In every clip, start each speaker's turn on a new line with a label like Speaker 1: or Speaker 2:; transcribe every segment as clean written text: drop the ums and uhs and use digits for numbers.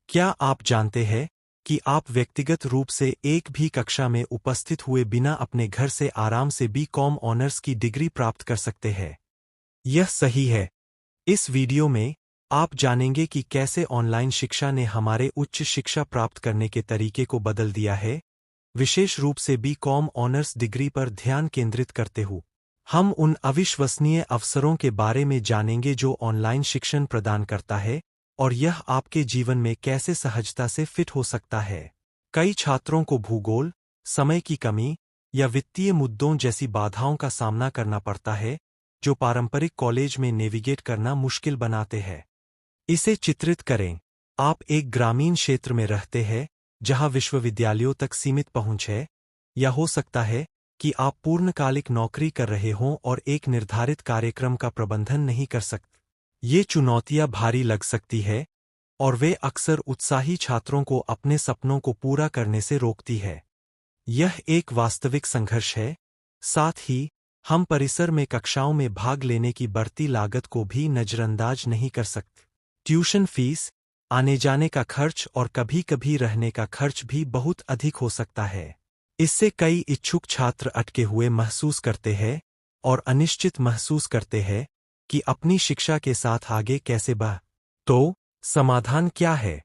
Speaker 1: क्या आप जानते हैं कि आप व्यक्तिगत रूप से एक भी कक्षा में उपस्थित हुए बिना अपने घर से आराम से बी.कॉम ऑनर्स की डिग्री प्राप्त कर सकते हैं? यह सही है। इस वीडियो में आप जानेंगे कि कैसे ऑनलाइन शिक्षा ने हमारे उच्च शिक्षा प्राप्त करने के तरीके को बदल दिया है, विशेष रूप से बी.कॉम ऑनर्स डिग्री पर ध्यान केंद्रित करते हुए। हम उन अविश्वसनीय अवसरों के बारे में जानेंगे जो ऑनलाइन शिक्षण प्रदान करता है और यह आपके जीवन में कैसे सहजता से फिट हो सकता है। कई छात्रों को भूगोल, समय की कमी या वित्तीय मुद्दों जैसी बाधाओं का सामना करना पड़ता है, जो पारंपरिक कॉलेज में नेविगेट करना मुश्किल बनाते हैं। इसे चित्रित करें। आप एक ग्रामीण क्षेत्र में रहते हैं, जहां विश्वविद्यालयों तक सीमित पहुंच है, या हो सकता है कि आप पूर्णकालिक नौकरी कर रहे हों और एक निर्धारित कार्यक्रम का प्रबंधन नहीं कर सकते। ये चुनौतियां भारी लग सकती है और वे अक्सर उत्साही छात्रों को अपने सपनों को पूरा करने से रोकती है। यह एक वास्तविक संघर्ष है। साथ ही हम परिसर में कक्षाओं में भाग लेने की बढ़ती लागत को भी नजरअंदाज नहीं कर सकते। ट्यूशन फीस, आने जाने का खर्च और कभी-कभी रहने का खर्च भी बहुत अधिक हो सकता है। इससे कई इच्छुक छात्र अटके हुए महसूस करते हैं और अनिश्चित महसूस करते हैं कि अपनी शिक्षा के साथ आगे कैसे बढ़ें। तो समाधान क्या है?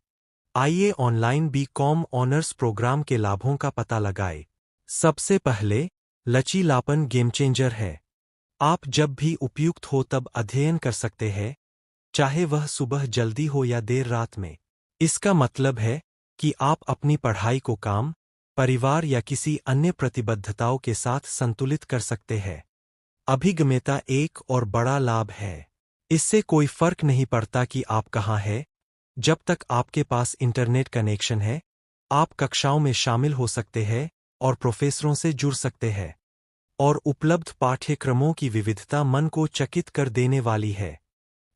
Speaker 1: आइए ऑनलाइन बी.कॉम ऑनर्स प्रोग्राम के लाभों का पता लगाएं। सबसे पहले, लचीलापन गेम चेंजर है। आप जब भी उपयुक्त हो तब अध्ययन कर सकते हैं, चाहे वह सुबह जल्दी हो या देर रात में। इसका मतलब है कि आप अपनी पढ़ाई को काम, परिवार या किसी अन्य प्रतिबद्धताओं के साथ संतुलित कर सकते हैं। अभिगम्यता एक और बड़ा लाभ है। इससे कोई फर्क नहीं पड़ता कि आप कहाँ हैं, जब तक आपके पास इंटरनेट कनेक्शन है, आप कक्षाओं में शामिल हो सकते हैं और प्रोफेसरों से जुड़ सकते हैं। और उपलब्ध पाठ्यक्रमों की विविधता मन को चकित कर देने वाली है।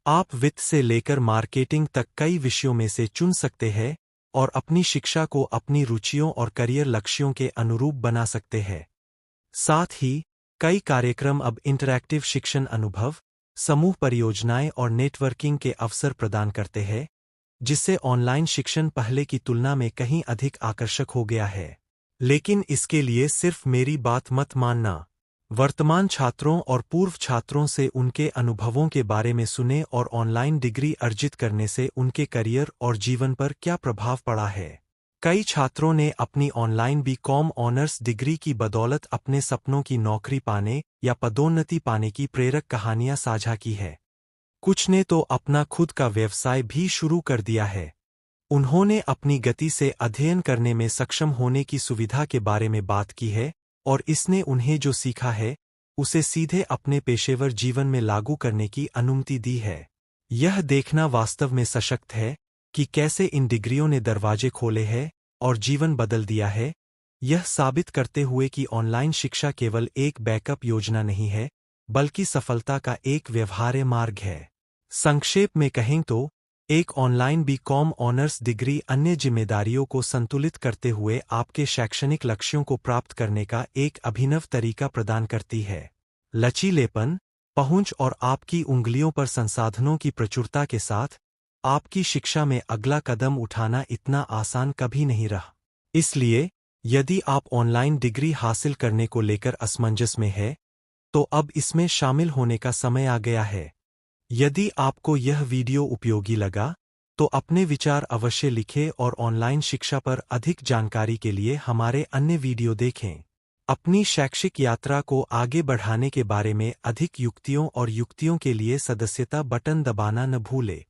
Speaker 1: आप वित्त से लेकर मार्केटिंग तक कई विषयों में से चुन सकते हैं और अपनी शिक्षा को अपनी रुचियों और करियर लक्ष्यों के अनुरूप बना सकते हैं। साथ ही कई कार्यक्रम अब इंटरैक्टिव शिक्षण अनुभव, समूह परियोजनाएं और नेटवर्किंग के अवसर प्रदान करते हैं, जिससे ऑनलाइन शिक्षण पहले की तुलना में कहीं अधिक आकर्षक हो गया है। लेकिन इसके लिए सिर्फ मेरी बात मत मानना। वर्तमान छात्रों और पूर्व छात्रों से उनके अनुभवों के बारे में सुने और ऑनलाइन डिग्री अर्जित करने से उनके करियर और जीवन पर क्या प्रभाव पड़ा है। कई छात्रों ने अपनी ऑनलाइन बी.कॉम ऑनर्स डिग्री की बदौलत अपने सपनों की नौकरी पाने या पदोन्नति पाने की प्रेरक कहानियां साझा की है। कुछ ने तो अपना खुद का व्यवसाय भी शुरू कर दिया है। उन्होंने अपनी गति से अध्ययन करने में सक्षम होने की सुविधा के बारे में बात की है और इसने उन्हें जो सीखा है, उसे सीधे अपने पेशेवर जीवन में लागू करने की अनुमति दी है। यह देखना वास्तव में सशक्त है कि कैसे इन डिग्रियों ने दरवाजे खोले हैं और जीवन बदल दिया है, यह साबित करते हुए कि ऑनलाइन शिक्षा केवल एक बैकअप योजना नहीं है, बल्कि सफलता का एक व्यवहार्य मार्ग है। संक्षेप में कहें तो, एक ऑनलाइन बी.कॉम ऑनर्स डिग्री अन्य जिम्मेदारियों को संतुलित करते हुए आपके शैक्षणिक लक्ष्यों को प्राप्त करने का एक अभिनव तरीका प्रदान करती है। लचीलेपन, पहुंच और आपकी उंगलियों पर संसाधनों की प्रचुरता के साथ आपकी शिक्षा में अगला कदम उठाना इतना आसान कभी नहीं रहा। इसलिए, यदि आप ऑनलाइन डिग्री हासिल करने को लेकर असमंजस में हैं, तो अब इसमें शामिल होने का समय आ गया है। यदि आपको यह वीडियो उपयोगी लगा, तो अपने विचार अवश्य लिखें और ऑनलाइन शिक्षा पर अधिक जानकारी के लिए हमारे अन्य वीडियो देखें। अपनी शैक्षिक यात्रा को आगे बढ़ाने के बारे में अधिक युक्तियों के लिए सदस्यता बटन दबाना न भूलें।